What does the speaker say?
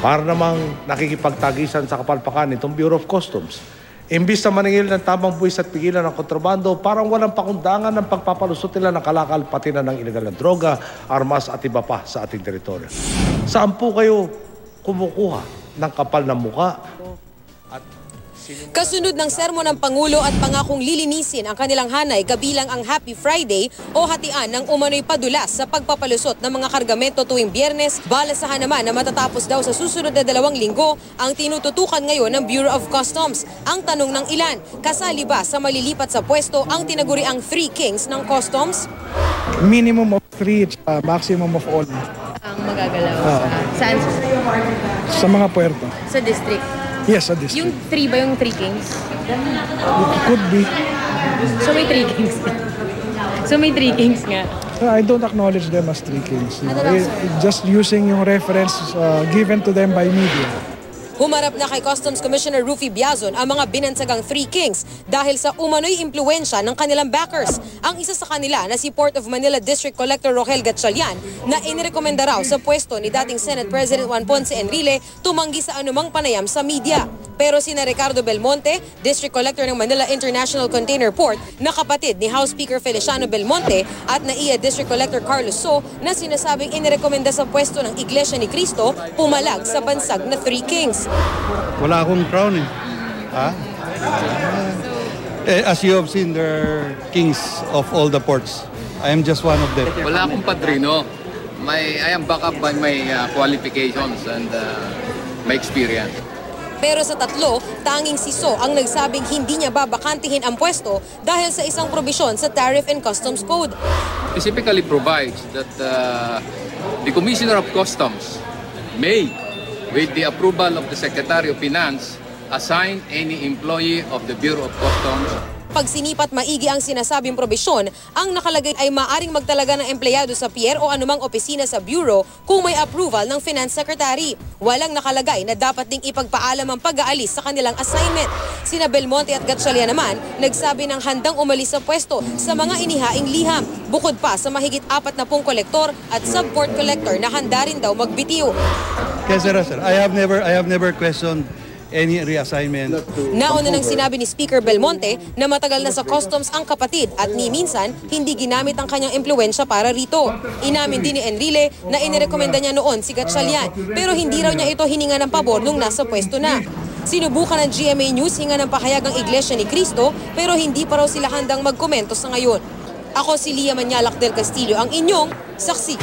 Para namang nakikipagtagisan sa kapalpakan itong Bureau of Customs. Imbis na maningil ng tamang buwis at pigilan ng kontrabando, parang walang pakundangan ng pagpapalusot nila ng kalakal pati na ng ilegal na droga, armas at iba pa sa ating teritoryo. Saan po kayo kumukuha ng kapal na muka? Kasunod ng sermon ng Pangulo at pangakong lilinisin ang kanilang hanay kabilang ang Happy Friday o hatian ng umano'y padulas sa pagpapalusot ng mga kargamento tuwing Biyernes, balasahan naman na matatapos daw sa susunod na 2 linggo ang tinututukan ngayon ng Bureau of Customs. Ang tanong ng ilan, kasali ba sa malilipat sa pwesto ang tinaguriang 3 Kings ng Customs? Minimum of 3, maximum of all. Ang magagalaw saan? Sa mga puerto. Sa district. Yes, sa district. Yung 3 ba yung 3 Kings? Could be. So may 3 Kings. So may 3 Kings nga. I don't acknowledge them as 3 Kings. No. Just using yung reference given to them by media. Humarap na kay Customs Commissioner Rufy Biazon ang mga binansagang 3 Kings dahil sa umano'y impluwensya ng kanilang backers. Ang isa sa kanila na si Port of Manila District Collector Rohel Gatchalian na inirekomenda raw sa pwesto ni dating Senate President Juan Ponce Enrile tumanggi sa anumang panayam sa media. Pero sina Ricardo Belmonte, District Collector ng Manila International Container Port, na kapatid ni House Speaker Feliciano Belmonte at NAIA District Collector Carlos So na sinasabing inirekomenda sa pwesto ng Iglesia ni Cristo pumalag sa bansag na 3 Kings. Wala akong crown eh. As you have seen, there are kings of all the ports. I am just one of them. Wala akong padrino. I am back up by my qualifications and my experience. Pero sa tatlo, tanging si So ang nagsabing hindi niya babakantihin ang pwesto dahil sa isang probisyon sa Tariff and Customs Code. Specifically provides that the Commissioner of Customs may, with the approval of the Secretary of Finance, assign any employee of the Bureau of Customs. Pag sinipat maigi ang sinasabing probisyon, ang nakalagay ay maaring magtalaga ng empleyado sa pier o anumang opisina sa Bureau kung may approval ng Finance Secretary. Walang nakalagay na dapat ding ipagpaalam ang pag-aalis sa kanilang assignment. Sina Belmonte at Gatchalian naman nagsabi ng handang umalis sa pwesto sa mga inihaing liham, bukod pa sa mahigit 40 kolektor at sub-port collector na handa rin daw magbitiw. Yes, sir. I have never questioned any reassignment. Nauna nang sinabi ni Speaker Belmonte na matagal na sa customs ang kapatid at ni minsan hindi ginamit ang kanyang impluwensya para rito. Inamin din ni Enrile na inirekomenda niya noon si Gatchalian pero hindi raw niya ito hininga ng pabor nung nasa pwesto na. Sinubukan ng GMA News hinga ng pahayag ang Iglesia ni Cristo pero hindi pa raw sila handang magkomento sa ngayon. Ako si Lia Manyalak del Castillo, ang inyong saksi.